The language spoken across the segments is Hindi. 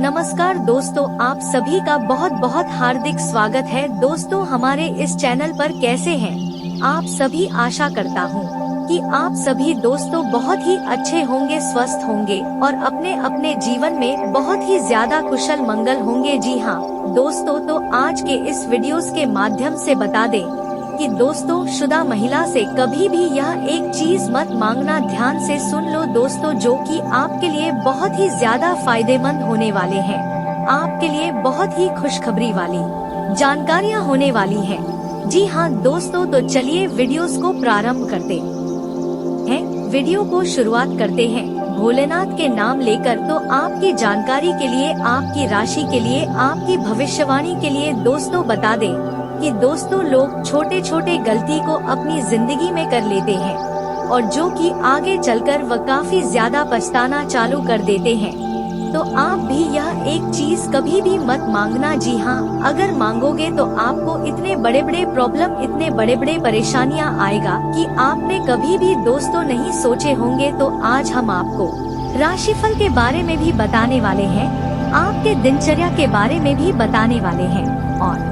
नमस्कार दोस्तों, आप सभी का बहुत बहुत हार्दिक स्वागत है। दोस्तों हमारे इस चैनल पर कैसे हैं आप सभी। आशा करता हूँ कि आप सभी दोस्तों बहुत ही अच्छे होंगे, स्वस्थ होंगे और अपने अपने जीवन में बहुत ही ज्यादा कुशल मंगल होंगे। जी हाँ दोस्तों, तो आज के इस वीडियोस के माध्यम से बता दें कि दोस्तों शुदा महिला से कभी भी यह एक चीज मत मांगना। ध्यान से सुन लो दोस्तों, जो कि आपके लिए बहुत ही ज्यादा फायदेमंद होने वाले हैं। आपके लिए बहुत ही खुशखबरी वाली जानकारियां होने वाली हैं। जी हाँ दोस्तों, तो चलिए वीडियोस को प्रारंभ करते हैं। वीडियो को शुरुआत करते हैं भोलेनाथ के नाम लेकर। तो आपकी जानकारी के लिए, आपकी राशि के लिए, आपकी भविष्यवाणी के लिए दोस्तों बता दें कि दोस्तों लोग छोटे छोटे गलती को अपनी जिंदगी में कर लेते हैं और जो कि आगे चलकर वह काफी ज्यादा पछताना चालू कर देते हैं। तो आप भी यह एक चीज कभी भी मत मांगना। जी हाँ, अगर मांगोगे तो आपको इतने बड़े बड़े प्रॉब्लम, इतने बड़े बड़े परेशानियां आएगा कि आपने कभी भी दोस्तों नहीं सोचे होंगे। तो आज हम आपको राशिफल के बारे में भी बताने वाले हैं, आपके दिनचर्या के बारे में भी बताने वाले हैं और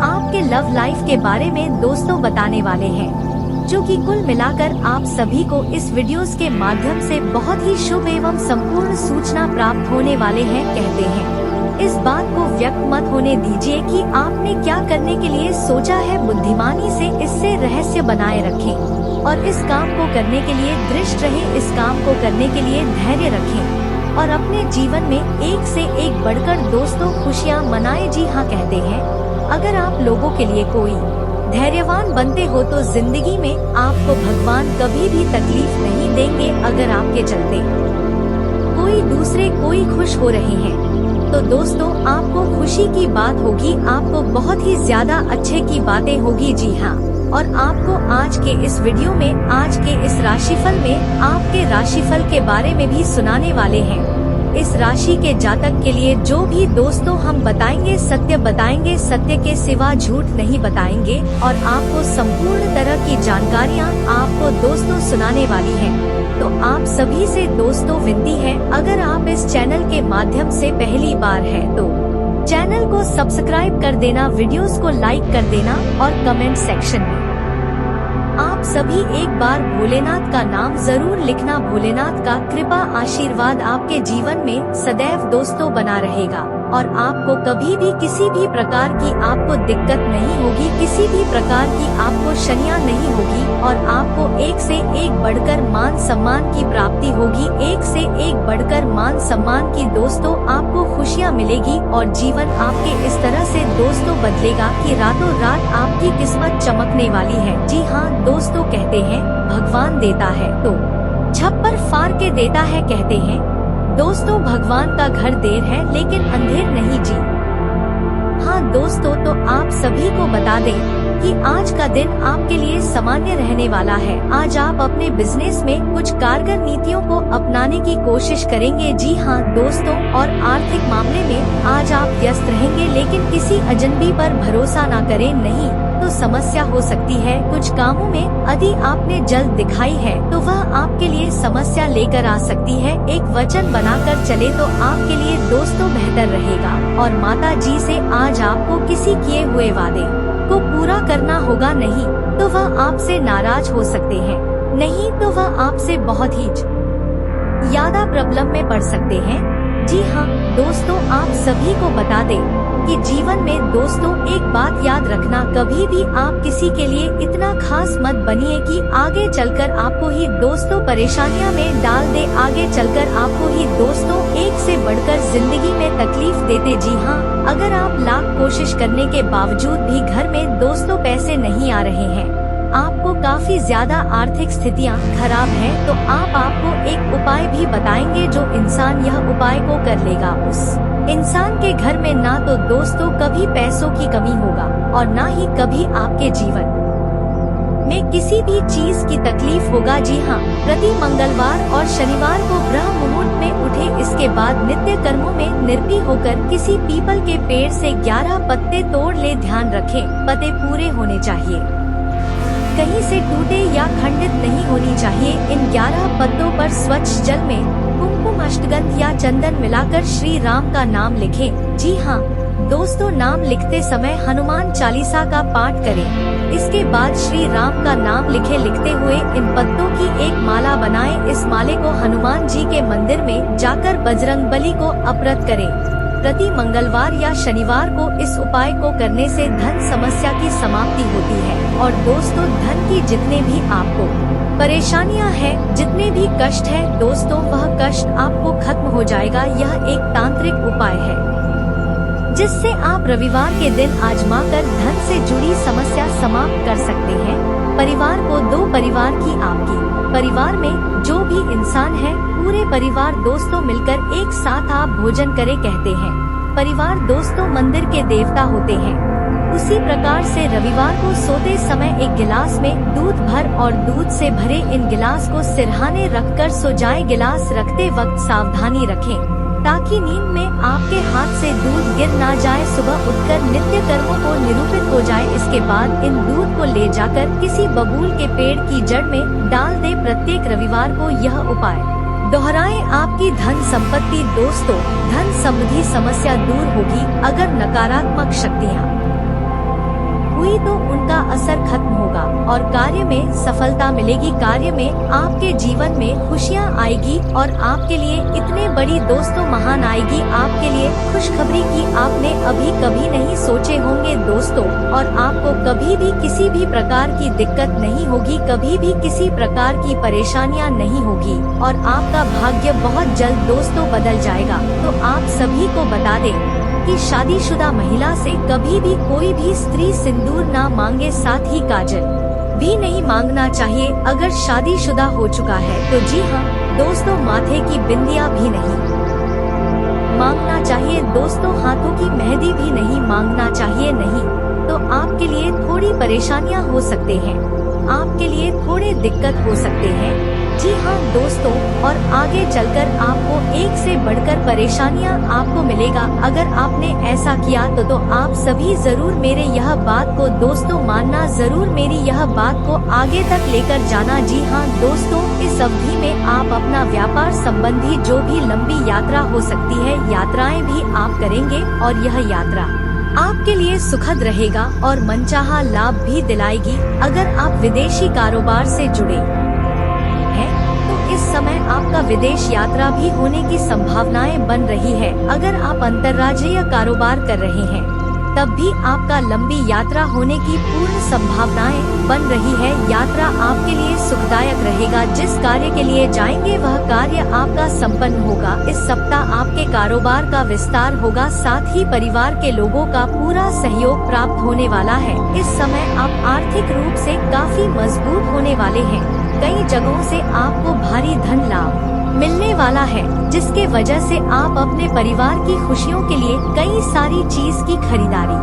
आपके लव लाइफ के बारे में दोस्तों बताने वाले हैं, जो कि कुल मिलाकर आप सभी को इस वीडियोस के माध्यम से बहुत ही शुभ एवं संपूर्ण सूचना प्राप्त होने वाले हैं। कहते हैं इस बात को व्यक्त मत होने दीजिए कि आपने क्या करने के लिए सोचा है। बुद्धिमानी से इससे रहस्य बनाए रखें और इस काम को करने के लिए दृष्ट रहें। इस काम को करने के लिए धैर्य रखें और अपने जीवन में एक से एक बढ़कर दोस्तों खुशियाँ मनाएं। जी हाँ, कहते हैं अगर आप लोगों के लिए कोई धैर्यवान बनते हो तो जिंदगी में आपको भगवान कभी भी तकलीफ नहीं देंगे। अगर आपके चलते कोई खुश हो रहे हैं तो दोस्तों आपको खुशी की बात होगी, आपको बहुत ही ज्यादा अच्छे की बातें होगी। जी हाँ, और आपको आज के इस वीडियो में, आज के इस राशिफल में आपके राशिफल के बारे में भी सुनाने वाले हैं। इस राशि के जातक के लिए जो भी दोस्तों हम बताएंगे सत्य बताएंगे, सत्य के सिवा झूठ नहीं बताएंगे और आपको संपूर्ण तरह की जानकारियां आपको दोस्तों सुनाने वाली हैं। तो आप सभी से दोस्तों विनती है, अगर आप इस चैनल के माध्यम से पहली बार है तो चैनल को सब्सक्राइब कर देना, वीडियोस को लाइक कर देना और कमेंट सेक्शन में आप सभी एक बार भोलेनाथ का नाम जरूर लिखना। भोलेनाथ का कृपा आशीर्वाद आपके जीवन में सदैव दोस्तों बना रहेगा और आपको कभी भी किसी भी प्रकार की आपको दिक्कत नहीं होगी, किसी भी प्रकार की आपको शनियां नहीं होगी और आपको एक से एक बढ़कर मान सम्मान की प्राप्ति होगी। एक से एक बढ़कर मान सम्मान की दोस्तों आपको खुशियां मिलेगी और जीवन आपके इस तरह से दोस्तों बदलेगा कि रातों रात आपकी किस्मत चमकने वाली है। जी हाँ दोस्तों, कहते हैं भगवान देता है तो छप्पर फाड़ के देता है। कहते हैं दोस्तों भगवान का घर देर है लेकिन अंधेर नहीं। जी हाँ दोस्तों, तो आप सभी को बता दें कि आज का दिन आपके लिए सामान्य रहने वाला है। आज आप अपने बिजनेस में कुछ कारगर नीतियों को अपनाने की कोशिश करेंगे। जी हाँ दोस्तों, और आर्थिक मामले में आज आप व्यस्त रहेंगे, लेकिन किसी अजनबी पर भरोसा ना करें, नहीं तो समस्या हो सकती है। कुछ कामों में यदि आपने जल्द दिखाई है तो वह आपके लिए समस्या लेकर आ सकती है। एक वचन बनाकर चले तो आपके लिए दोस्तों बेहतर रहेगा और माता जी से आज आपको किसी किए हुए वादे को पूरा करना होगा, नहीं तो वह आपसे नाराज हो सकते हैं, नहीं तो वह आपसे बहुत ही ज्यादा प्रॉब्लम में पड़ सकते हैं। जी हाँ दोस्तों, आप सभी को बता दें कि जीवन में दोस्तों एक बात याद रखना, कभी भी आप किसी के लिए इतना खास मत बनिए कि आगे चलकर आपको ही दोस्तों परेशानियां में डाल दे, आगे चलकर आपको ही दोस्तों एक से बढ़कर जिंदगी में तकलीफ देते। जी हाँ, अगर आप लाख कोशिश करने के बावजूद भी घर में दोस्तों पैसे नहीं आ रहे हैं, आपको काफी ज्यादा आर्थिक स्थितियां खराब हैं, तो आपको एक उपाय भी बताएंगे। जो इंसान यह उपाय को कर लेगा उस इंसान के घर में ना तो दोस्तों कभी पैसों की कमी होगा और ना ही कभी आपके जीवन में किसी भी चीज की तकलीफ होगा। जी हाँ, प्रति मंगलवार और शनिवार को ब्रह्म मुहूर्त में उठे, इसके बाद नित्य कर्मों में निर्भय होकर किसी पीपल के पेड़ से 11 पत्ते तोड़ ले। ध्यान रखें, पत्ते पूरे होने चाहिए, कहीं से टूटे या खंडित नहीं होनी चाहिए। इन 11 पत्तों पर स्वच्छ जल में कुमकुम अष्टगंध या चंदन मिलाकर श्री राम का नाम लिखें। जी हाँ दोस्तों, नाम लिखते समय हनुमान चालीसा का पाठ करें। इसके बाद श्री राम का नाम लिखते हुए इन पत्तों की एक माला बनाएं। इस माले को हनुमान जी के मंदिर में जाकर बजरंगबली को अर्पित करें। प्रति मंगलवार या शनिवार को इस उपाय को करने से धन समस्या की समाप्ति होती है। और दोस्तों, धन की जितने भी आपको परेशानियां हैं, जितने भी कष्ट है दोस्तों, वह कष्ट आपको खत्म हो जाएगा। यह एक तांत्रिक उपाय है जिससे आप रविवार के दिन आजमा कर धन से जुड़ी समस्या समाप्त कर सकते हैं। परिवार को दो, परिवार की आपकी परिवार में जो भी इंसान है, पूरे परिवार दोस्तों मिलकर एक साथ आप भोजन करें। कहते हैं परिवार दोस्तों मंदिर के देवता होते हैं। उसी प्रकार से रविवार को सोते समय एक गिलास में दूध भर और दूध से भरे इन गिलास को सिरहाने रखकर सो जाएं। गिलास रखते वक्त सावधानी रखें ताकि नींद में आपके हाथ से दूध गिर ना जाए। सुबह उठकर नित्य कर्मों को निरूपित हो जाए। इसके बाद इन दूध को ले जाकर किसी बबूल के पेड़ की जड़ में डाल दे। प्रत्येक रविवार को यह उपाय दोहराएं। आपकी धन संपत्ति दोस्तों, धन संबंधी समस्या दूर होगी। अगर नकारात्मक शक्तियाँ हुई तो उनका असर खत्म होगा और कार्य में सफलता मिलेगी। कार्य में आपके जीवन में खुशियाँ आएगी और आपके लिए इतने बड़ी दोस्तों महान आएगी आपके लिए खुशखबरी की आपने अभी कभी नहीं सोचे होंगे दोस्तों। और आपको कभी भी किसी भी प्रकार की दिक्कत नहीं होगी, कभी भी किसी प्रकार की परेशानियाँ नहीं होगी और आपका भाग्य बहुत जल्द दोस्तों बदल जाएगा। तो आप सभी को बता दें कि शादीशुदा महिला से कभी भी कोई भी स्त्री सिंदूर ना मांगे, साथ ही काजल भी नहीं मांगना चाहिए। अगर शादीशुदा हो चुका है तो जी हाँ दोस्तों, माथे की बिंदिया भी नहीं मांगना चाहिए दोस्तों, हाथों की मेहंदी भी नहीं मांगना चाहिए। नहीं तो आपके लिए थोड़ी परेशानियां हो सकते हैं, आपके लिए थोड़े दिक्कत हो सकते हैं। जी हाँ दोस्तों, और आगे चलकर आपको एक से बढ़कर परेशानियां आपको मिलेगा। अगर आपने ऐसा किया तो आप सभी जरूर मेरे यह बात को दोस्तों मानना, जरूर मेरी यह बात को आगे तक लेकर जाना। जी हाँ दोस्तों, इस अवधि में आप अपना व्यापार संबंधी जो भी लंबी यात्रा हो सकती है, यात्राएं भी आप करेंगे और यह यात्रा आपके लिए सुखद रहेगा और मनचाहा लाभ भी दिलाएगी। अगर आप विदेशी कारोबार से जुड़े इस समय आपका विदेश यात्रा भी होने की संभावनाएं बन रही है। अगर आप अंतर्राज्यीय कारोबार कर रहे हैं तब भी आपका लंबी यात्रा होने की पूर्ण संभावनाएं बन रही है। यात्रा आपके लिए सुखदायक रहेगा। जिस कार्य के लिए जाएंगे वह कार्य आपका संपन्न होगा। इस सप्ताह आपके कारोबार का विस्तार होगा, साथ ही परिवार के लोगों का पूरा सहयोग प्राप्त होने वाला है। इस समय आप आर्थिक रूप से काफी मजबूत होने वाले हैं। कई जगहों से आपको भारी धन लाभ मिलने वाला है, जिसके वजह से आप अपने परिवार की खुशियों के लिए कई सारी चीज की खरीदारी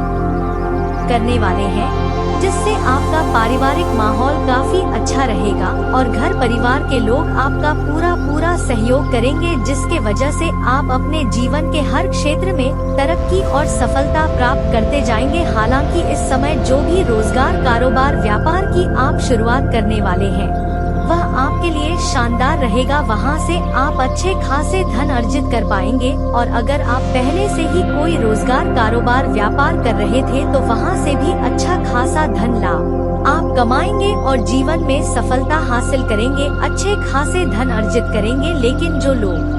करने वाले हैं, जिससे आपका पारिवारिक माहौल काफी अच्छा रहेगा और घर परिवार के लोग आपका पूरा सहयोग करेंगे, जिसके वजह से आप अपने जीवन के हर क्षेत्र में तरक्की और सफलता प्राप्त करते जाएंगे। हालांकि इस समय जो भी रोजगार, कारोबार, व्यापार की आप शुरुआत करने वाले हैं वह आपके लिए शानदार रहेगा। वहां से आप अच्छे खासे धन अर्जित कर पाएंगे। और अगर आप पहले से ही कोई रोजगार, कारोबार, व्यापार कर रहे थे तो वहां से भी अच्छा खासा धन लाभ आप कमाएंगे और जीवन में सफलता हासिल करेंगे, अच्छे खासे धन अर्जित करेंगे। लेकिन जो लोग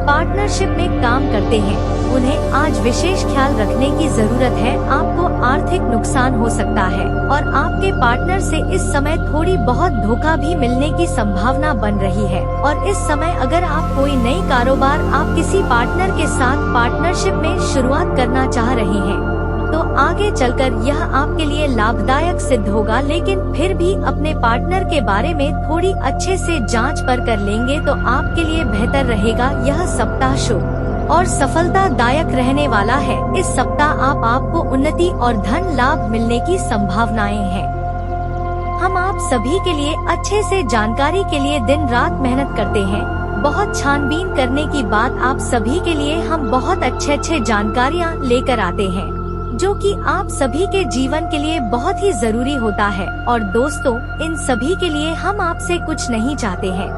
पार्टनरशिप में काम करते हैं उन्हें आज विशेष ख्याल रखने की जरूरत है। आपको आर्थिक नुकसान हो सकता है और आपके पार्टनर से इस समय थोड़ी बहुत धोखा भी मिलने की संभावना बन रही है। और इस समय अगर आप कोई नई कारोबार, आप किसी पार्टनर के साथ पार्टनरशिप में शुरुआत करना चाह रहे हैं तो आगे चलकर यह आपके लिए लाभदायक सिद्ध होगा। लेकिन फिर भी अपने पार्टनर के बारे में थोड़ी अच्छे से जांच पर कर लेंगे तो आपके लिए बेहतर रहेगा। यह सप्ताह शुभ और सफलतादायक रहने वाला है। इस सप्ताह आपको उन्नति और धन लाभ मिलने की संभावनाएं हैं। हम आप सभी के लिए अच्छे से जानकारी के लिए दिन रात मेहनत करते हैं। बहुत छानबीन करने की बात आप सभी के लिए हम बहुत अच्छे जानकारियाँ लेकर आते हैं, जो कि आप सभी के जीवन के लिए बहुत ही जरूरी होता है। और दोस्तों, इन सभी के लिए हम आपसे कुछ नहीं चाहते हैं,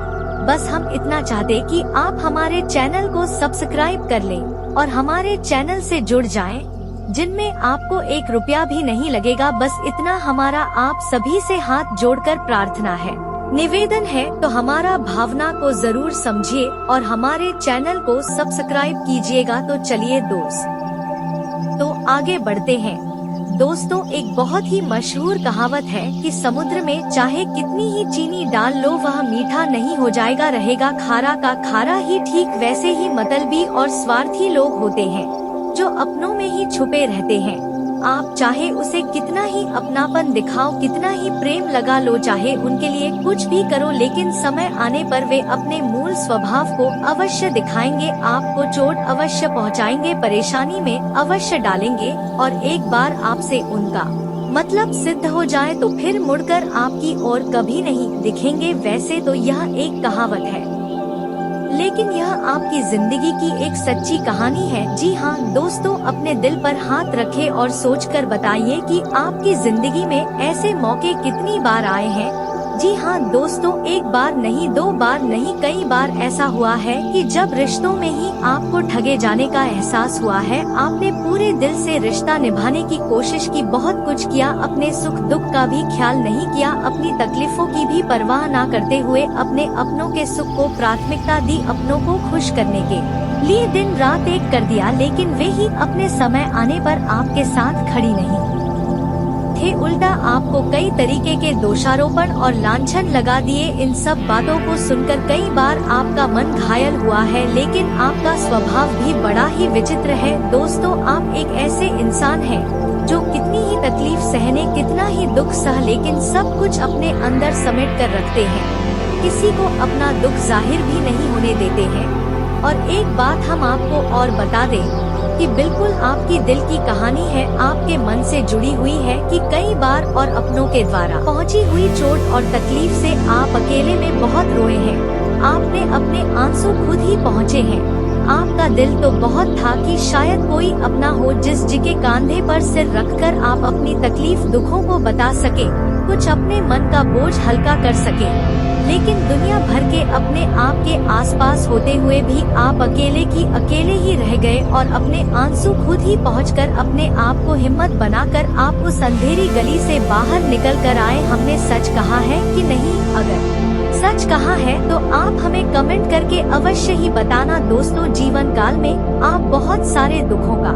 बस हम इतना चाहते कि आप हमारे चैनल को सब्सक्राइब कर लें और हमारे चैनल से जुड़ जाएं, जिनमें आपको 1 रुपया भी नहीं लगेगा। बस इतना हमारा आप सभी से हाथ जोड़कर प्रार्थना है, निवेदन है। तो हमारा भावना को जरूर समझिए और हमारे चैनल को सब्सक्राइब कीजिएगा। तो चलिए तो आगे बढ़ते हैं। दोस्तों, एक बहुत ही मशहूर कहावत है कि समुद्र में चाहे कितनी ही चीनी डाल लो वह मीठा नहीं हो जाएगा, रहेगा खारा का खारा ही। ठीक वैसे ही मतलबी और स्वार्थी लोग होते हैं जो अपनों में ही छुपे रहते हैं। आप चाहे उसे कितना ही अपनापन दिखाओ, कितना ही प्रेम लगा लो, चाहे उनके लिए कुछ भी करो, लेकिन समय आने पर वे अपने मूल स्वभाव को अवश्य दिखाएंगे, आपको चोट अवश्य पहुंचाएंगे, परेशानी में अवश्य डालेंगे। और एक बार आपसे उनका मतलब सिद्ध हो जाए तो फिर मुड़कर आपकी ओर कभी नहीं दिखेंगे। वैसे तो यह एक कहावत है, लेकिन यह आपकी जिंदगी की एक सच्ची कहानी है। जी हाँ दोस्तों, अपने दिल पर हाथ रखें और सोचकर बताइए कि आपकी जिंदगी में ऐसे मौके कितनी बार आए हैं। जी हाँ दोस्तों, 1 बार नहीं, 2 बार नहीं, कई बार ऐसा हुआ है कि जब रिश्तों में ही आपको ठगे जाने का एहसास हुआ है। आपने पूरे दिल से रिश्ता निभाने की कोशिश की, बहुत कुछ किया, अपने सुख दुख का भी ख्याल नहीं किया, अपनी तकलीफों की भी परवाह ना करते हुए अपने अपनों के सुख को प्राथमिकता दी, अपनों को खुश करने के लिए दिन रात एक कर दिया, लेकिन वे ही अपने समय आने पर आपके साथ खड़ी नहीं थे, उल्टा आपको कई तरीके के दोषारोपण और लांछन लगा दिए। इन सब बातों को सुनकर कई बार आपका मन घायल हुआ है, लेकिन आपका स्वभाव भी बड़ा ही विचित्र है। दोस्तों, आप एक ऐसे इंसान हैं जो कितनी ही तकलीफ सहने, कितना ही दुख सह, लेकिन सब कुछ अपने अंदर समेट कर रखते हैं, किसी को अपना दुख जाहिर भी नहीं होने देते हैं। और एक बात हम आपको और बता दें कि बिल्कुल आपकी दिल की कहानी है, आपके मन से जुड़ी हुई है कि कई बार और अपनों के द्वारा पहुंची हुई चोट और तकलीफ से आप अकेले में बहुत रोए हैं। आपने अपने आंसू खुद ही पहुंचे हैं। आपका दिल तो बहुत था कि शायद कोई अपना हो जिसके कांधे पर सिर रखकर आप अपनी तकलीफ दुखों को बता सके, कुछ अपने मन का बोझ हल्का कर सके। लेकिन दुनिया भर के अपने आप के आसपास होते हुए भी आप अकेले की अकेले ही रह गए और अपने आंसू खुद ही पहुंचकर अपने आप को हिम्मत बनाकर आप उस अंधेरी गली से बाहर निकल कर आए। हमने सच कहा है कि नहीं? अगर सच कहा है तो आप हमें कमेंट करके अवश्य ही बताना। दोस्तों, जीवन काल में आप बहुत सारे दुखों का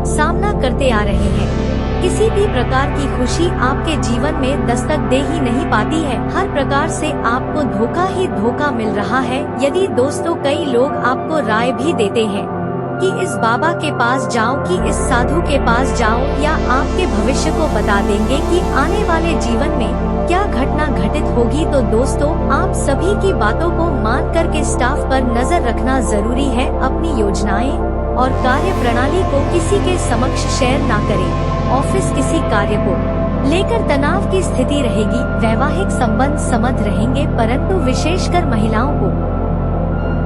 सामना करते आ रहे हैं। किसी भी प्रकार की खुशी आपके जीवन में दस्तक दे ही नहीं पाती है, हर प्रकार से आपको धोखा ही धोखा मिल रहा है। यदि दोस्तों कई लोग आपको राय भी देते हैं कि इस बाबा के पास जाओ, कि इस साधु के पास जाओ, या आपके भविष्य को बता देंगे कि आने वाले जीवन में क्या घटना घटित होगी, तो दोस्तों आप सभी की बातों को मान कर के स्टाफ पर नजर रखना जरूरी है। अपनी योजनाएं और कार्य प्रणाली को किसी के समक्ष शेयर ना करें। ऑफिस किसी कार्य को लेकर तनाव की स्थिति रहेगी, वैवाहिक संबंध समृद्ध रहेंगे, परंतु विशेषकर महिलाओं को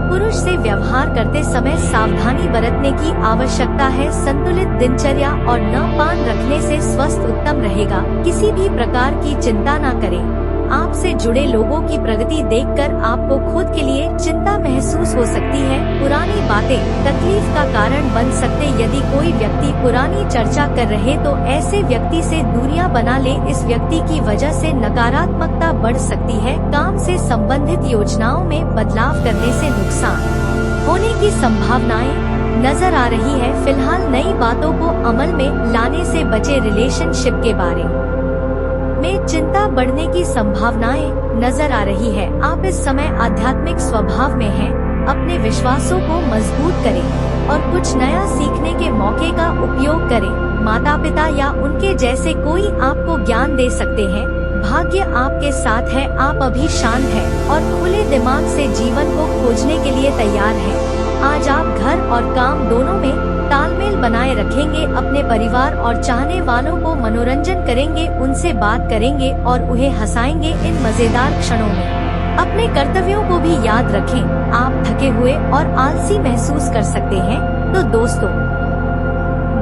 पुरुष से व्यवहार करते समय सावधानी बरतने की आवश्यकता है। संतुलित दिनचर्या और न पान रखने से स्वास्थ्य उत्तम रहेगा। किसी भी प्रकार की चिंता न करें। आपसे जुड़े लोगों की प्रगति देखकर आपको खुद के लिए चिंता महसूस हो सकती है। पुरानी बातें तकलीफ का कारण बन सकते। यदि कोई व्यक्ति पुरानी चर्चा कर रहे तो ऐसे व्यक्ति से दूरियां बना ले। इस व्यक्ति की वजह से नकारात्मकता बढ़ सकती है। काम से संबंधित योजनाओं में बदलाव करने से नुकसान होने की संभावनाएं नजर आ रही है। फिलहाल नई बातों को अमल में लाने से बचे। रिलेशनशिप के बारे में चिंता बढ़ने की संभावनाएं नजर आ रही है। आप इस समय आध्यात्मिक स्वभाव में हैं। अपने विश्वासों को मजबूत करें और कुछ नया सीखने के मौके का उपयोग करें। माता पिता या उनके जैसे कोई आपको ज्ञान दे सकते हैं। भाग्य आपके साथ है। आप अभी शांत हैं और खुले दिमाग से जीवन को खोजने के लिए तैयार हैं। आज आप घर और काम दोनों में तालमेल बनाए रखेंगे। अपने परिवार और चाहने वालों को मनोरंजन करेंगे, उनसे बात करेंगे और उन्हें हंसाएंगे। इन मजेदार क्षणों में अपने कर्तव्यों को भी याद रखें। आप थके हुए और आलसी महसूस कर सकते हैं, तो दोस्तों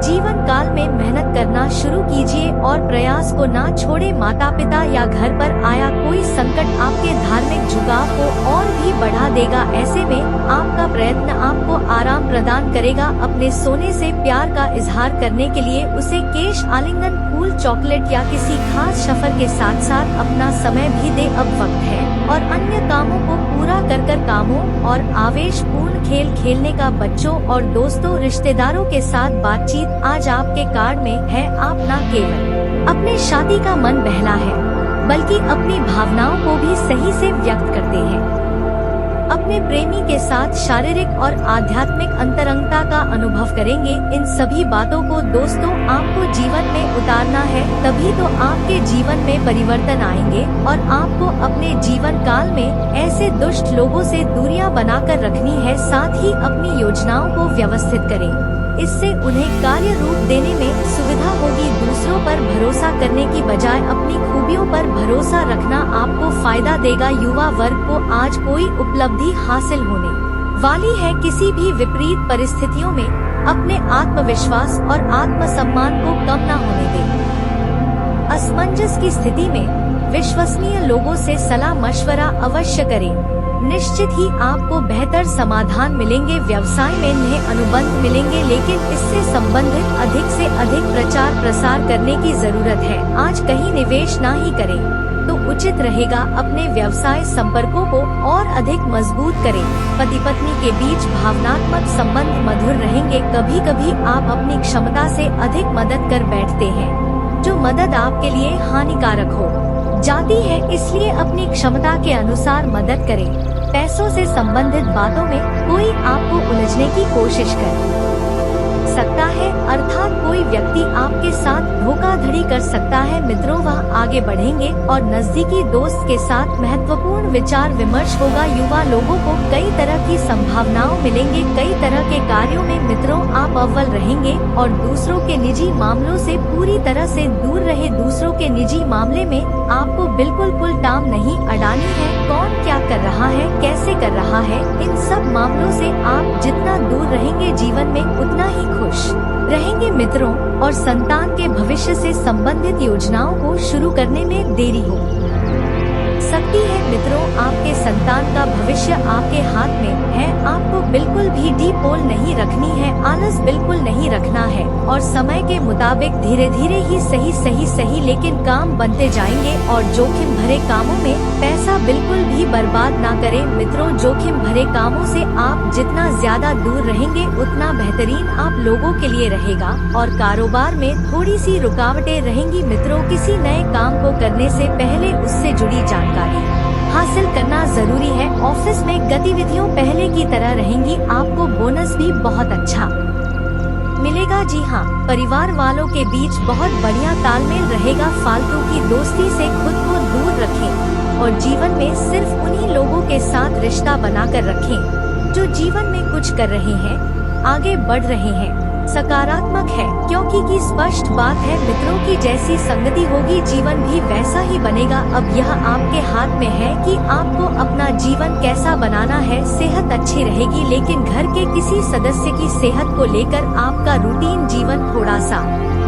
जीवन काल में मेहनत करना शुरू कीजिए और प्रयास को ना छोड़े। माता पिता या घर पर आया कोई संकट आपके धार्मिक झुकाव को और भी बढ़ा देगा। ऐसे में आपका प्रयत्न आपको आराम प्रदान करेगा। अपने सोने से प्यार का इजहार करने के लिए उसे केश आलिंगन, फूल, चॉकलेट या किसी खास सफर के साथ साथ अपना समय भी दे। अब वक्त है और अन्य कामों को पूरा कर कामों और आवेशपूर्ण खेल खेलने का। बच्चों और दोस्तों, रिश्तेदारों के साथ बातचीत आज आपके कार्ड में है। आप न केवल अपने शादी का मन बहला है बल्कि अपनी भावनाओं को भी सही से व्यक्त करते हैं। अपने प्रेमी के साथ शारीरिक और आध्यात्मिक अंतरंगता का अनुभव करेंगे। इन सभी बातों को दोस्तों आपको जीवन में उतारना है, तभी तो आपके जीवन में परिवर्तन आएंगे। और आपको अपने जीवन काल में ऐसे दुष्ट लोगों से दूरियां बनाकर रखनी है। साथ ही अपनी योजनाओं को व्यवस्थित करें, इससे उन्हें कार्य रूप देने में सुविधा होगी। दूसरों पर भरोसा करने की बजाय अपनी खूबियों पर भरोसा रखना आपको फायदा देगा। युवा वर्ग को आज कोई उपलब्धि हासिल होने वाली है। किसी भी विपरीत परिस्थितियों में अपने आत्मविश्वास और आत्मसम्मान को कम न होने दें। असमंजस की स्थिति में विश्वसनीय लोगों से सलाह मशवरा अवश्य करें। निश्चित ही आपको बेहतर समाधान मिलेंगे। व्यवसाय में नए अनुबंध मिलेंगे, लेकिन इससे संबंधित अधिक से अधिक प्रचार प्रसार करने की जरूरत है। आज कहीं निवेश ना ही करें तो उचित रहेगा। अपने व्यवसाय संपर्कों को और अधिक मजबूत करें। पति पत्नी के बीच भावनात्मक संबंध मधुर रहेंगे। कभी कभी आप अपनी क्षमता से अधिक मदद कर बैठते हैं, जो मदद आपके लिए हानिकारक हो जाती है। इसलिए अपनी क्षमता के अनुसार मदद करें। पैसों से संबंधित बातों में कोई आपको उलझने की कोशिश कर सकता है, अर्थात कोई व्यक्ति आपके साथ धोखाधड़ी कर सकता है। मित्रों, वह आगे बढ़ेंगे और नजदीकी दोस्त के साथ महत्वपूर्ण विचार विमर्श होगा। युवा लोगों को कई तरह की संभावनाओं मिलेंगे। कई तरह के कार्यों में मित्रों आप अव्वल रहेंगे और दूसरों के निजी मामलों से पूरी तरह से दूर रहे। दूसरों के निजी मामले में आपको बिल्कुल पुल टांग नहीं अड़ानी है। कौन क्या कर रहा है, कैसे कर रहा है, इन सब मामलों से आप जितना दूर रहेंगे जीवन में उतना ही खुश रहेंगे। मित्रों, और संतान के भविष्य से संबंधित योजनाओं को शुरू करने में देरी हो सकती है। मित्रों, आपके संतान का भविष्य आपके हाथ में है। आपको बिल्कुल भी डी पोल नहीं रखनी है, आलस बिल्कुल नहीं रखना है और समय के मुताबिक धीरे धीरे ही सही लेकिन काम बनते जाएंगे। और जोखिम भरे कामों में पैसा बिल्कुल भी बर्बाद ना करें। मित्रों, जोखिम भरे कामों से आप जितना ज्यादा दूर रहेंगे उतना बेहतरीन आप लोगों के लिए रहेगा। और कारोबार में थोड़ी सी रुकावटें रहेंगी। मित्रों, किसी नए काम को करने से पहले उससे जुड़ी जानकारी हासिल करना जरूरी है। ऑफिस में गतिविधियों पहले की तरह रहेंगी। आपको बोनस भी बहुत अच्छा मिलेगा। जी हाँ, परिवार वालों के बीच बहुत बढ़िया तालमेल रहेगा। फालतू की दोस्ती से खुद को दूर रखें और जीवन में सिर्फ उन्हीं लोगों के साथ रिश्ता बनाकर रखें जो जीवन में कुछ कर रहे हैं, आगे बढ़ रहे हैं, सकारात्मक है। क्योंकि की स्पष्ट बात है मित्रों की जैसी संगति होगी जीवन भी वैसा ही बनेगा। अब यह आपके हाथ में है कि आपको अपना जीवन कैसा बनाना है। सेहत अच्छी रहेगी, लेकिन घर के किसी सदस्य की सेहत को लेकर आपका रूटीन जीवन थोड़ा सा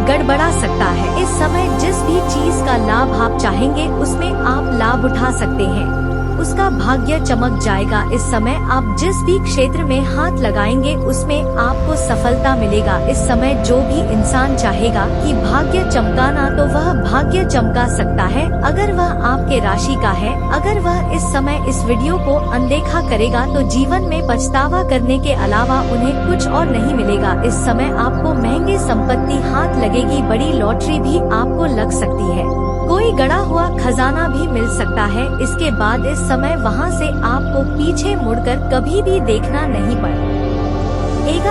गड़बड़ा सकता है। इस समय जिस भी चीज का लाभ आप चाहेंगे उसमें आप लाभ उठा सकते हैं, उसका भाग्य चमक जाएगा। इस समय आप जिस भी क्षेत्र में हाथ लगाएंगे उसमें आपको सफलता मिलेगा। इस समय जो भी इंसान चाहेगा कि भाग्य चमकाना तो वह भाग्य चमका सकता है, अगर वह आपके राशि का है। अगर वह इस समय इस वीडियो को अनदेखा करेगा तो जीवन में पछतावा करने के अलावा उन्हें कुछ और नहीं मिलेगा। इस समय आपको महंगी संपत्ति हाथ लगेगी, बड़ी लॉटरी भी आपको लग सकती है, कोई गड़ा हुआ खजाना भी मिल सकता है। इसके बाद इस समय वहां से आपको पीछे मुड़कर कभी भी देखना नहीं पड़ेगा।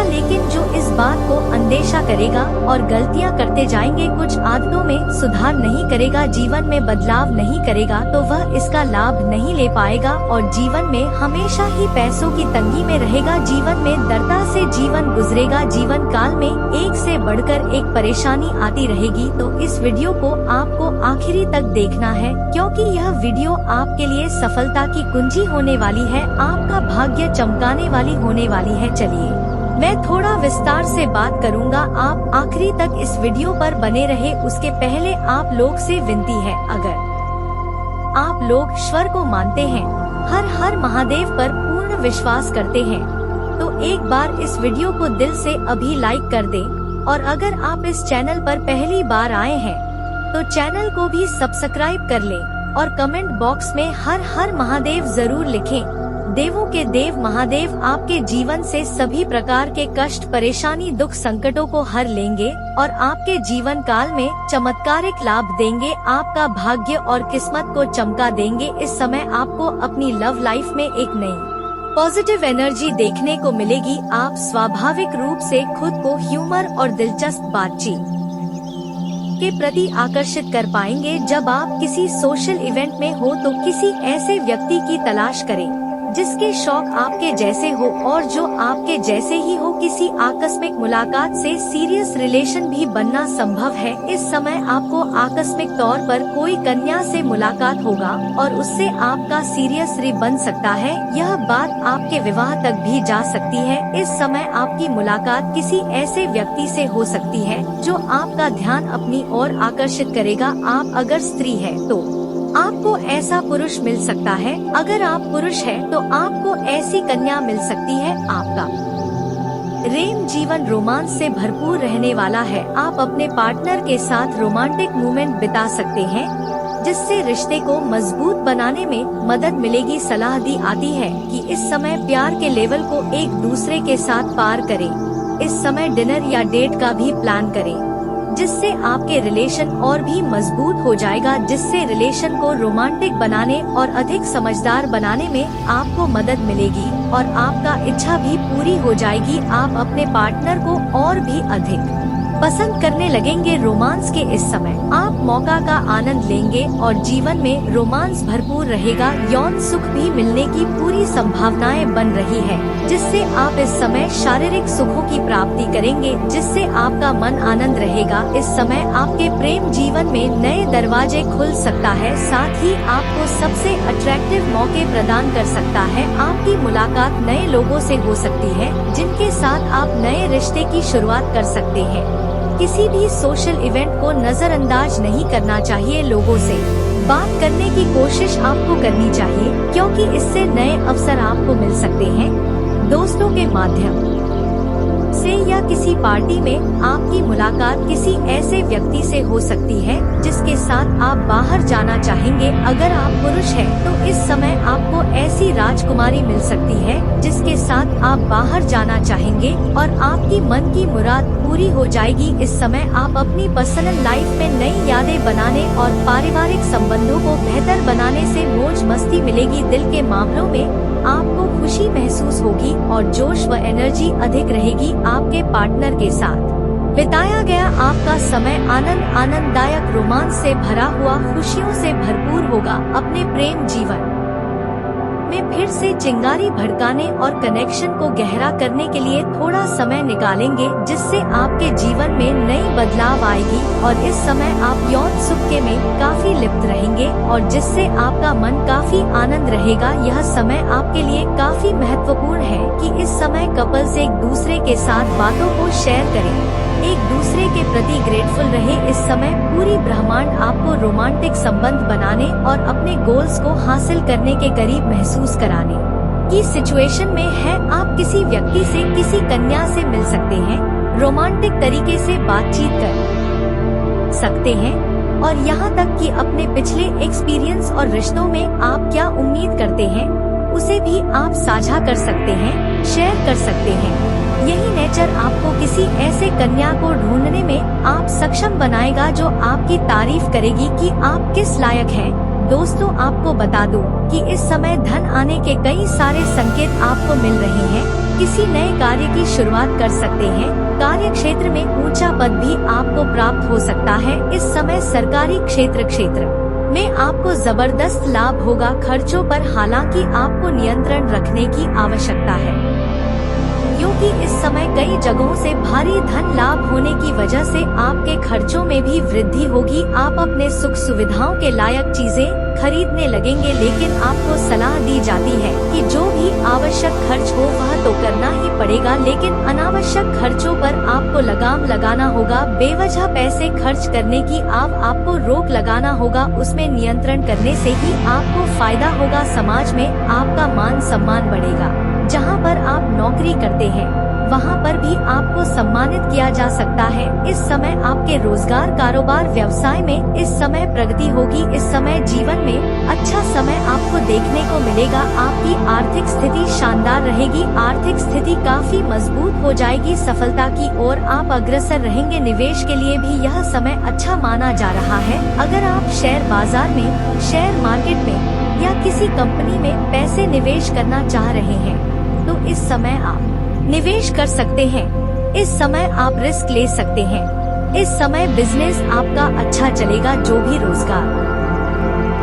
लेकिन जो इस बात को अनदेखा करेगा और गलतियां करते जाएंगे, कुछ आदतों में सुधार नहीं करेगा, जीवन में बदलाव नहीं करेगा, तो वह इसका लाभ नहीं ले पाएगा और जीवन में हमेशा ही पैसों की तंगी में रहेगा। जीवन में दृढ़ता से जीवन गुजरेगा। जीवन काल में एक से बढ़कर एक परेशानी आती रहेगी। तो इस वीडियो को आपको आखिरी तक देखना है, क्योंकि यह वीडियो आपके लिए सफलता की कुंजी होने वाली है, आपका भाग्य चमकाने वाली होने वाली है। चलिए मैं थोड़ा विस्तार से बात करूंगा। आप आखिरी तक इस वीडियो पर बने रहे। उसके पहले आप लोग से विनती है, अगर आप लोग ईश्वर को मानते हैं, हर हर महादेव पर पूर्ण विश्वास करते हैं, तो एक बार इस वीडियो को दिल से अभी लाइक कर दें। और अगर आप इस चैनल पर पहली बार आए हैं तो चैनल को भी सब्सक्राइब कर लें और कमेंट बॉक्स में हर हर महादेव जरूर लिखें। देवों के देव महादेव आपके जीवन से सभी प्रकार के कष्ट, परेशानी, दुख, संकटों को हर लेंगे और आपके जीवन काल में चमत्कारिक लाभ देंगे। आपका भाग्य और किस्मत को चमका देंगे। इस समय आपको अपनी लव लाइफ में एक नई पॉजिटिव एनर्जी देखने को मिलेगी। आप स्वाभाविक रूप से खुद को ह्यूमर और दिलचस्प बातचीत के प्रति आकर्षित कर पाएंगे। जब आप किसी सोशल इवेंट में हो तो किसी ऐसे व्यक्ति की तलाश करें जिसके शौक आपके जैसे हो और जो आपके जैसे ही हो। किसी आकस्मिक मुलाकात से सीरियस रिलेशन भी बनना संभव है। इस समय आपको आकस्मिक तौर पर कोई कन्या से मुलाकात होगा और उससे आपका सीरियस बन सकता है। यह बात आपके विवाह तक भी जा सकती है। इस समय आपकी मुलाकात किसी ऐसे व्यक्ति से हो सकती है जो आपका ध्यान अपनी ओर आकर्षित करेगा। आप अगर स्त्री है तो आपको ऐसा पुरुष मिल सकता है। अगर आप पुरुष है तो आपको ऐसी कन्या मिल सकती है। आपका प्रेम जीवन रोमांस से भरपूर रहने वाला है। आप अपने पार्टनर के साथ रोमांटिक मोमेंट बिता सकते हैं जिससे रिश्ते को मजबूत बनाने में मदद मिलेगी। सलाह दी आती है कि इस समय प्यार के लेवल को एक दूसरे के साथ पार करें। इस समय डिनर या डेट का भी प्लान करें जिससे आपके रिलेशन और भी मजबूत हो जाएगा, जिससे रिलेशन को रोमांटिक बनाने और अधिक समझदार बनाने में आपको मदद मिलेगी और आपका इच्छा भी पूरी हो जाएगी। आप अपने पार्टनर को और भी अधिक पसंद करने लगेंगे। रोमांस के इस समय आप मौका का आनंद लेंगे और जीवन में रोमांस भरपूर रहेगा। यौन सुख भी मिलने की पूरी संभावनाएं बन रही है जिससे आप इस समय शारीरिक सुखों की प्राप्ति करेंगे जिससे आपका मन आनंद रहेगा। इस समय आपके प्रेम जीवन में नए दरवाजे खुल सकता है, साथ ही आपको सबसे अट्रैक्टिव मौके प्रदान कर सकता है। आपकी मुलाकात नए लोगों से हो सकती है जिनके साथ आप नए रिश्ते की शुरुआत कर सकते हैं। किसी भी सोशल इवेंट को नजरअंदाज नहीं करना चाहिए। लोगों से बात करने की कोशिश आपको करनी चाहिए क्योंकि इससे नए अवसर आपको मिल सकते हैं। दोस्तों के माध्यम से या किसी पार्टी में आपकी मुलाकात किसी ऐसे व्यक्ति से हो सकती है जिसके साथ आप बाहर जाना चाहेंगे। अगर आप पुरुष हैं तो इस समय आपको ऐसी राजकुमारी मिल सकती है जिसके साथ आप बाहर जाना चाहेंगे और आपकी मन की मुराद पूरी हो जाएगी। इस समय आप अपनी पर्सनल लाइफ में नई यादें बनाने और पारिवारिक संबंधों को बेहतर बनाने से मौज मस्ती मिलेगी। दिल के मामलों में आपको खुशी महसूस होगी और जोश व एनर्जी अधिक रहेगी। आपके पार्टनर के साथ बिताया गया आपका समय आनंददायक रोमांस से भरा हुआ खुशियों से भरपूर होगा। अपने प्रेम जीवन में फिर से चिंगारी भड़काने और कनेक्शन को गहरा करने के लिए थोड़ा समय निकालेंगे जिससे आपके जीवन में नई बदलाव आएगी और इस समय आप यौन सुख के में काफी लिप्त रहेंगे और जिससे आपका मन काफी आनंद रहेगा। यह समय आपके लिए काफी महत्वपूर्ण है कि इस समय कपल्स एक दूसरे के साथ बातों को शेयर करें, एक दूसरे के प्रति ग्रेटफुल रहे। इस समय पूरी ब्रह्मांड आपको रोमांटिक संबंध बनाने और अपने गोल्स को हासिल करने के करीब महसूस कराने की सिचुएशन में है। आप किसी व्यक्ति से, किसी कन्या से मिल सकते हैं, रोमांटिक तरीके से बातचीत कर सकते हैं और यहाँ तक कि अपने पिछले एक्सपीरियंस और रिश्तों में आप क्या उम्मीद करते हैं उसे भी आप साझा कर सकते हैं, शेयर कर सकते हैं। यही नेचर आपको किसी ऐसे कन्या को ढूंढने में आप सक्षम बनाएगा जो आपकी तारीफ करेगी कि आप किस लायक हैं। दोस्तों, आपको बता दूं कि इस समय धन आने के कई सारे संकेत आपको मिल रहे हैं। किसी नए कार्य की शुरुआत कर सकते हैं। कार्य क्षेत्र में ऊंचा पद भी आपको प्राप्त हो सकता है। इस समय सरकारी क्षेत्र में आपको जबरदस्त लाभ होगा। खर्चों पर हालांकि आपको नियंत्रण रखने की आवश्यकता है क्योंकि इस समय कई जगहों से भारी धन लाभ होने की वजह से आपके खर्चों में भी वृद्धि होगी। आप अपने सुख सुविधाओं के लायक चीजें खरीदने लगेंगे, लेकिन आपको सलाह दी जाती है कि जो भी आवश्यक खर्च हो वह तो करना ही पड़ेगा, लेकिन अनावश्यक खर्चों पर आपको लगाम लगाना होगा। बेवजह पैसे खर्च करने की आपको रोक लगाना होगा। उसमें नियंत्रण करने से ही आपको फायदा होगा। समाज में आपका मान सम्मान बढ़ेगा। जहां पर आप नौकरी करते हैं वहां पर भी आपको सम्मानित किया जा सकता है। इस समय आपके रोजगार, कारोबार, व्यवसाय में इस समय प्रगति होगी। इस समय जीवन में अच्छा समय आपको देखने को मिलेगा। आपकी आर्थिक स्थिति शानदार रहेगी। आर्थिक स्थिति काफी मजबूत हो जाएगी। सफलता की ओर आप अग्रसर रहेंगे। निवेश के लिए भी यह समय अच्छा माना जा रहा है। अगर आप शेयर बाजार में, शेयर मार्केट में या किसी कंपनी में पैसे निवेश करना चाह रहे हैं तो इस समय आप निवेश कर सकते हैं। इस समय आप रिस्क ले सकते हैं। इस समय बिजनेस आपका अच्छा चलेगा। जो भी रोजगार,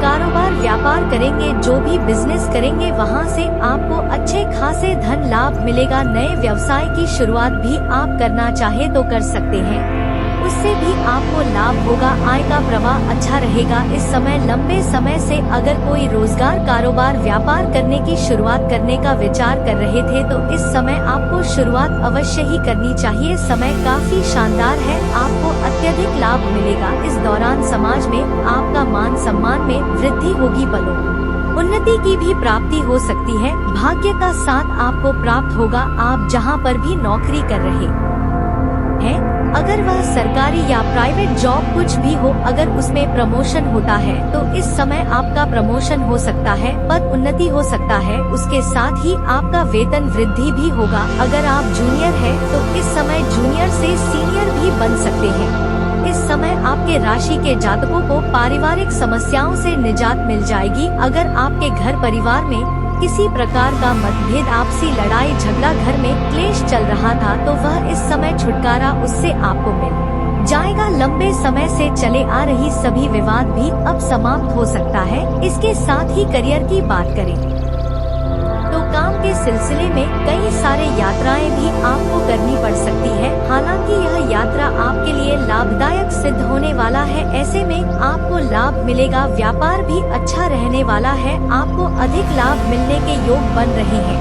कारोबार, व्यापार करेंगे, जो भी बिजनेस करेंगे वहां से आपको अच्छे खासे धन लाभ मिलेगा। नए व्यवसाय की शुरुआत भी आप करना चाहे तो कर सकते हैं, उससे भी आपको लाभ होगा। आय का प्रवाह अच्छा रहेगा। इस समय लंबे समय से अगर कोई रोजगार, कारोबार, व्यापार करने की शुरुआत करने का विचार कर रहे थे तो इस समय आपको शुरुआत अवश्य ही करनी चाहिए। समय काफी शानदार है। आपको अत्यधिक लाभ मिलेगा। इस दौरान समाज में आपका मान सम्मान में वृद्धि होगी। पदों उन्नति की भी प्राप्ति हो सकती है। भाग्य का साथ आपको प्राप्त होगा। आप जहां पर भी नौकरी कर रहे हैं, अगर वह सरकारी या प्राइवेट जॉब कुछ भी हो, अगर उसमें प्रमोशन होता है तो इस समय आपका प्रमोशन हो सकता है, पद उन्नति हो सकता है। उसके साथ ही आपका वेतन वृद्धि भी होगा। अगर आप जूनियर हैं तो इस समय जूनियर से सीनियर भी बन सकते हैं। इस समय आपके राशि के जातकों को पारिवारिक समस्याओं से निजात मिल जाएगी। अगर आपके घर परिवार में किसी प्रकार का मतभेद, आपसी लड़ाई झगड़ा, घर में क्लेश चल रहा था तो वह इस समय छुटकारा उससे आपको मिल जाएगा। लंबे समय से चले आ रही सभी विवाद भी अब समाप्त हो सकता है। इसके साथ ही करियर की बात करें तो काम के सिलसिले में कई सारे यात्राएं भी आपको करनी पड़ सकती है। हालांकि यह यात्रा आपके लिए लाभदायक सिद्ध होने वाला है। ऐसे में आपको लाभ मिलेगा। व्यापार भी अच्छा रहने वाला है। आपको अधिक लाभ मिलने के योग बन रहे हैं।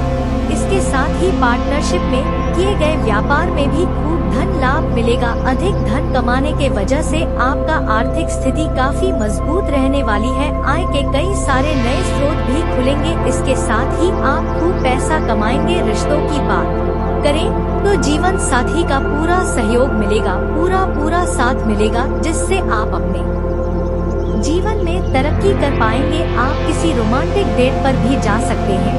इसके साथ ही पार्टनरशिप में किए गए व्यापार में भी खूब धन लाभ मिलेगा। अधिक धन कमाने के वजह से आपका आर्थिक स्थिति काफी मजबूत रहने वाली है। आय के कई सारे नए स्रोत भी खुलेंगे। इसके साथ ही आप खूब पैसा कमाएंगे। रिश्तों की बात करें तो जीवन साथी का पूरा सहयोग मिलेगा, पूरा साथ मिलेगा, जिससे आप अपने जीवन में तरक्की कर पाएंगे। आप किसी रोमांटिक डेट पर भी जा सकते हैं।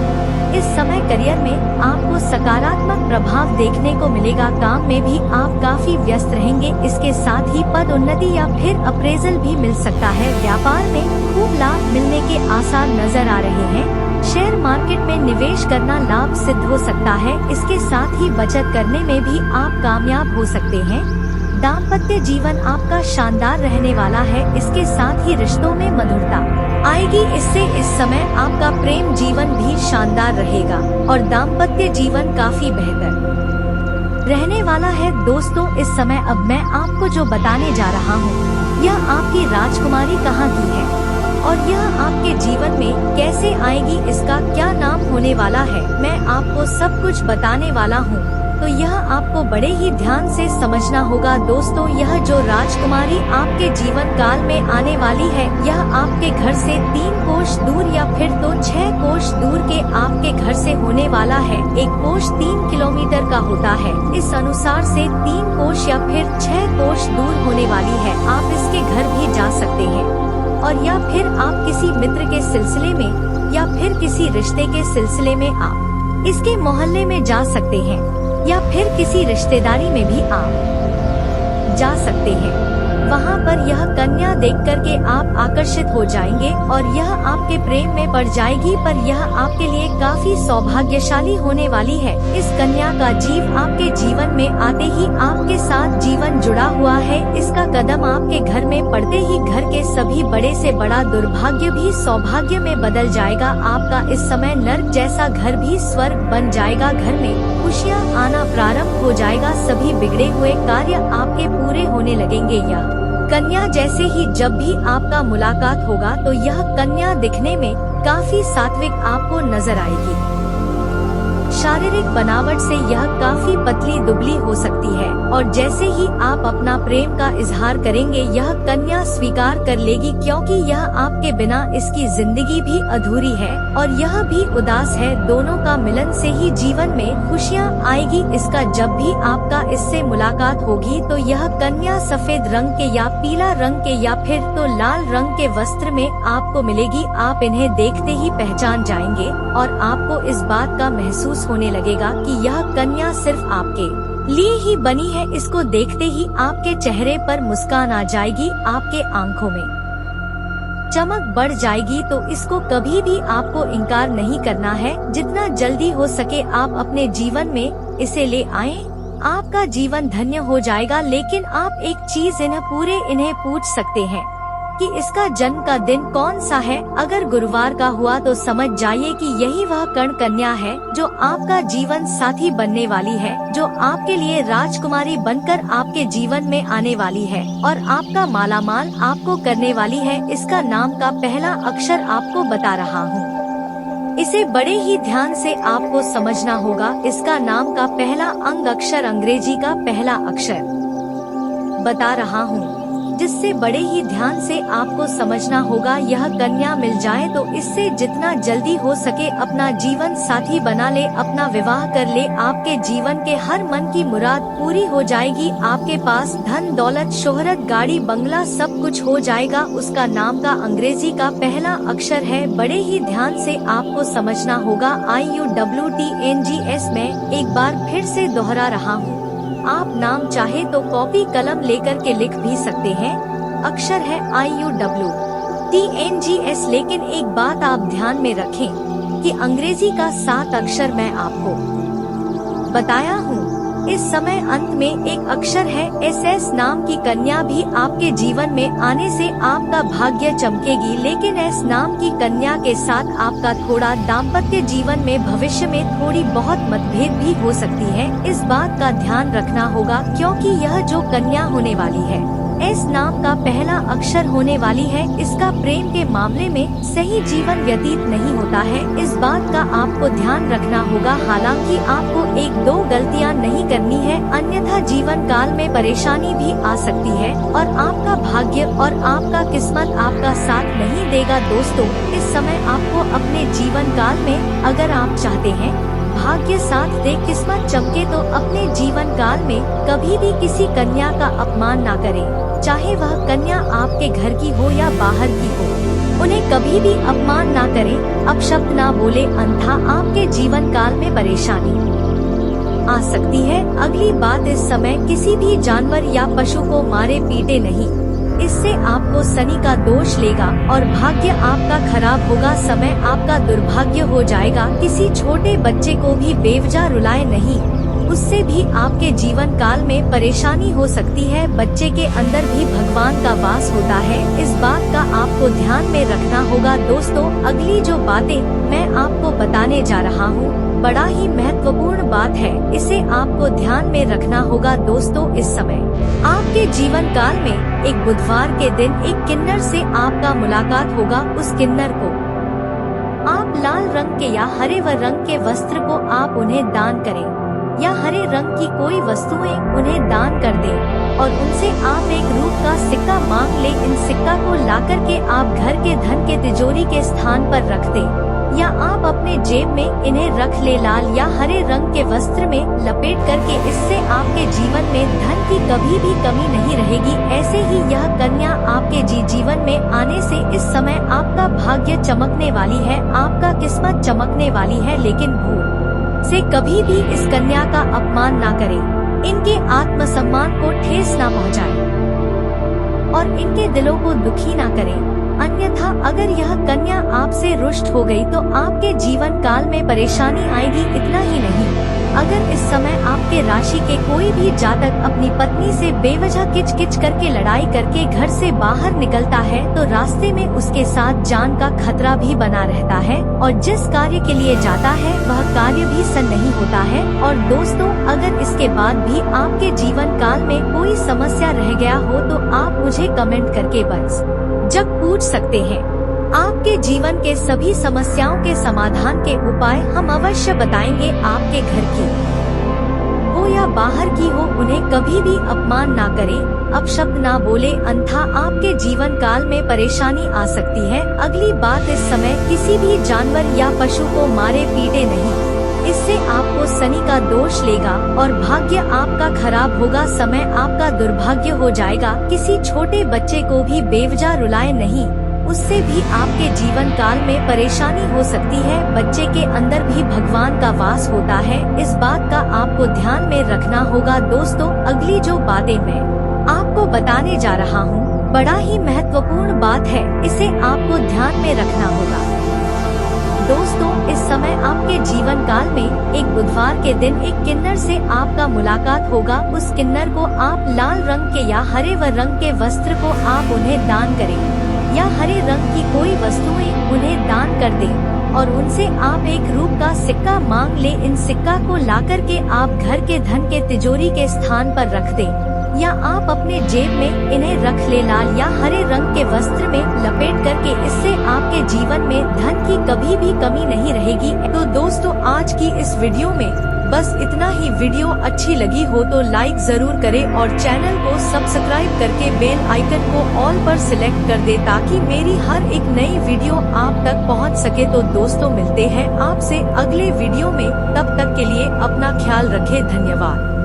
इस समय करियर में आपको सकारात्मक प्रभाव देखने को मिलेगा। काम में भी आप काफी व्यस्त रहेंगे। इसके साथ ही पद उन्नति या फिर अप्रेजल भी मिल सकता है। व्यापार में खूब लाभ मिलने के आसार नजर आ रहे हैं। शेयर मार्केट में निवेश करना लाभ सिद्ध हो सकता है। इसके साथ ही बचत करने में भी आप कामयाब हो सकते हैं। दाम्पत्य जीवन आपका शानदार रहने वाला है। इसके साथ ही रिश्तों में मधुरता आएगी। इससे इस समय आपका प्रेम जीवन भी शानदार रहेगा और दाम्पत्य जीवन काफी बेहतर रहने वाला है। दोस्तों, इस समय अब मैं आपको जो बताने जा रहा हूँ यह आपकी राजकुमारी कहाँ की है और यह आपके जीवन में कैसे आएगी, इसका क्या नाम होने वाला है, मैं आपको सब कुछ बताने वाला हूँ। तो यह आपको बड़े ही ध्यान से समझना होगा। दोस्तों, यह जो राजकुमारी आपके जीवन काल में आने वाली है, यह आपके घर से 3 कोश दूर या फिर तो 6 कोश दूर के आपके घर से होने वाला है। एक कोश 3 किलोमीटर का होता है। इस अनुसार से 3 कोश या फिर 6 कोश दूर होने वाली है। आप इसके घर भी जा सकते हैं और या फिर आप किसी मित्र के सिलसिले में या फिर किसी रिश्ते के सिलसिले में आप इसके मोहल्ले में जा सकते हैं या फिर किसी रिश्तेदारी में भी आप जा सकते हैं। वहाँ पर यह कन्या देख कर के आप आकर्षित हो जाएंगे और यह आपके प्रेम में पड़ जाएगी, पर यह आपके लिए काफी सौभाग्यशाली होने वाली है। इस कन्या का जीव आपके जीवन में आते ही आपके साथ जीवन जुड़ा हुआ है। इसका कदम आपके घर में पड़ते ही घर के सभी बड़े से बड़ा दुर्भाग्य भी सौभाग्य में बदल जाएगा। आपका इस समय नर्क जैसा घर भी स्वर्ग बन जाएगा। घर में खुशियाँ आना प्रारंभ हो जाएगा। सभी बिगड़े हुए कार्य आपके पूरे होने लगेंगे। यह कन्या जैसे ही जब भी आपका मुलाकात होगा तो यह कन्या दिखने में काफी सात्विक आपको नजर आएगी। शारीरिक बनावट से यह काफी पतली दुबली हो सकती है और जैसे ही आप अपना प्रेम का इजहार करेंगे यह कन्या स्वीकार कर लेगी, क्योंकि यह आपके बिना इसकी जिंदगी भी अधूरी है और यह भी उदास है। दोनों का मिलन से ही जीवन में खुशियाँ आएगी। इसका जब भी आपका इससे मुलाकात होगी तो यह कन्या सफेद रंग के या पीला रंग के या फिर तो लाल रंग के वस्त्र में आपको मिलेगी। आप इन्हें देखते ही पहचान जाएंगे और आपको इस बात का महसूस होने लगेगा कि यह कन्या सिर्फ आपके लिए ही बनी है। इसको देखते ही आपके चेहरे पर मुस्कान आ जाएगी, आपके आंखों में चमक बढ़ जाएगी। तो इसको कभी भी आपको इनकार नहीं करना है। जितना जल्दी हो सके आप अपने जीवन में इसे ले आएं। आपका जीवन धन्य हो जाएगा। लेकिन आप एक चीज इन्हें पूछ सकते हैं कि इसका जन्म का दिन कौन सा है। अगर गुरुवार का हुआ तो समझ जाइए कि यही वह कर्ण कन्या है जो आपका जीवन साथी बनने वाली है, जो आपके लिए राजकुमारी बनकर आपके जीवन में आने वाली है और आपका मालामाल आपको करने वाली है। इसका नाम का पहला अक्षर आपको बता रहा हूँ, इसे बड़े ही ध्यान से आपको समझना होगा। इसका नाम का पहला अंग अक्षर अंग्रेजी का पहला अक्षर बता रहा हूँ, जिससे बड़े ही ध्यान से आपको समझना होगा। यह कन्या मिल जाए तो इससे जितना जल्दी हो सके अपना जीवन साथी बना ले, अपना विवाह कर ले। आपके जीवन के हर मन की मुराद पूरी हो जाएगी। आपके पास धन दौलत शोहरत गाड़ी बंगला सब कुछ हो जाएगा। उसका नाम का अंग्रेजी का पहला अक्षर है। बड़े ही ध्यान से आपको समझना होगा। IUWTNGS में एक बार फिर से दोहरा रहा हूँ। आप नाम चाहे तो कॉपी कलम लेकर के लिख भी सकते हैं। अक्षर है IUWTNGS। लेकिन एक बात आप ध्यान में रखें कि अंग्रेजी का 7 अक्षर मैं आपको बताया हूँ। इस समय अंत में एक अक्षर है SS। नाम की कन्या भी आपके जीवन में आने से आपका भाग्य चमकेगी। लेकिन S नाम की कन्या के साथ आपका थोड़ा दाम्पत्य जीवन में भविष्य में थोड़ी बहुत मतभेद भी हो सकती है। इस बात का ध्यान रखना होगा, क्योंकि यह जो कन्या होने वाली है S नाम का पहला अक्षर होने वाली है। इसका प्रेम के मामले में सही जीवन व्यतीत नहीं होता है। इस बात का आपको ध्यान रखना होगा। हालांकि आपको 1-2 गलतियां नहीं करनी है, अन्यथा जीवन काल में परेशानी भी आ सकती है और आपका भाग्य और आपका किस्मत आपका साथ नहीं देगा। दोस्तों, इस समय आपको अपने जीवन काल में अगर आप चाहते हैं भाग्य साथ दे, किस्मत चमके, तो अपने जीवन काल में कभी भी किसी कन्या का अपमान ना करें। चाहे वह कन्या आपके घर की हो या बाहर की हो, उन्हें कभी भी अपमान ना करें, अपशब्द ना बोले, अन्यथा आपके जीवन काल में परेशानी आ सकती है। अगली बात, इस समय किसी भी जानवर या पशु को मारे पीटे नहीं। इससे आपको शनि का दोष लेगा और भाग्य आपका खराब होगा। समय आपका दुर्भाग्य हो जाएगा। किसी छोटे बच्चे को भी बेवजह रुलाए नहीं, उससे भी आपके जीवन काल में परेशानी हो सकती है। बच्चे के अंदर भी भगवान का वास होता है। इस बात का आपको ध्यान में रखना होगा। दोस्तों, अगली जो बातें मैं आपको बताने जा रहा हूँ बड़ा ही महत्वपूर्ण बात है, इसे आपको ध्यान में रखना होगा। दोस्तों, इस समय आपके जीवन काल में एक बुधवार के दिन एक किन्नर से आपका मुलाकात होगा। उस किन्नर को आप लाल रंग के या हरे रंग के वस्त्र को आप उन्हें दान करें या हरे रंग की कोई वस्तुएं उन्हें दान कर दें और उनसे आप एक रूप का सिक्का मांग ले। इन सिक्का को लाकर के आप घर के धन के तिजोरी के स्थान पर रख दें या आप अपने जेब में इन्हें रख ले। लाल या हरे रंग के वस्त्र में लपेट करके, इससे आपके जीवन में धन की कभी भी कमी नहीं रहेगी। ऐसे ही यह कन्या आपके जीवन में आने से इस समय आपका भाग्य चमकने वाली है, आपका किस्मत चमकने वाली है। लेकिन भूल से कभी भी इस कन्या का अपमान ना करें, इनके आत्मसम्मान को ठेस ना पहुंचाएं। और इनके दिलों को दुखी ना करें। अन्यथा अगर यह कन्या आपसे रुष्ट हो गई तो आपके जीवन काल में परेशानी आएगी। इतना ही नहीं, अगर इस समय आपके राशि के कोई भी जातक अपनी पत्नी से बेवजह किच किच करके लड़ाई करके घर से बाहर निकलता है तो रास्ते में उसके साथ जान का खतरा भी बना रहता है और जिस कार्य के लिए जाता है वह कार्य भी सन नहीं होता है। और दोस्तों, अगर इसके बाद भी आपके जीवन काल में कोई समस्या रह गया हो तो आप मुझे कमेंट करके बस जब पूछ सकते हैं। आपके जीवन के सभी समस्याओं के समाधान के उपाय हम अवश्य बताएंगे। आपके घर की हो या बाहर की हो, उन्हें कभी भी अपमान ना करें, अपशब्द ना बोले, अन्यथा आपके जीवन काल में परेशानी आ सकती है। अगली बात, इस समय किसी भी जानवर या पशु को मारे पीटे नहीं, इससे आपको शनि का दोष लेगा और भाग्य आपका खराब होगा, समय आपका दुर्भाग्य हो जाएगा। किसी छोटे बच्चे को भी बेवजह रुलाए नहीं, उससे भी आपके जीवन काल में परेशानी हो सकती है। बच्चे के अंदर भी भगवान का वास होता है, इस बात का आपको ध्यान में रखना होगा। दोस्तों, अगली जो बातें मैं आपको बताने जा रहा हूँ बड़ा ही महत्वपूर्ण बात है, इसे आपको ध्यान में रखना होगा। दोस्तों, इस समय आपके जीवन काल में एक बुधवार के दिन एक किन्नर से आपका मुलाकात होगा। उस किन्नर को आप लाल रंग के या हरे रंग के वस्त्र को आप उन्हें दान करें या हरे रंग की कोई वस्तुएं उन्हें दान कर दें और उनसे आप एक रूप का सिक्का मांग ले। इन सिक्का को लाकर के आप घर के धन के तिजोरी के स्थान पर रख दें या आप अपने जेब में इन्हें रख ले। लाल या हरे रंग के वस्त्र में लपेट करके, इससे आपके जीवन में धन की कभी भी कमी नहीं रहेगी। तो दोस्तों, आज की इस वीडियो में बस इतना ही। वीडियो अच्छी लगी हो तो लाइक जरूर करें और चैनल को सब्सक्राइब करके बेल आइकन को ऑल पर सिलेक्ट कर दे ताकि मेरी हर एक नई वीडियो आप तक पहुंच सके। तो दोस्तों, मिलते हैं आपसे अगले वीडियो में, तब तक के लिए अपना ख्याल रखें। धन्यवाद।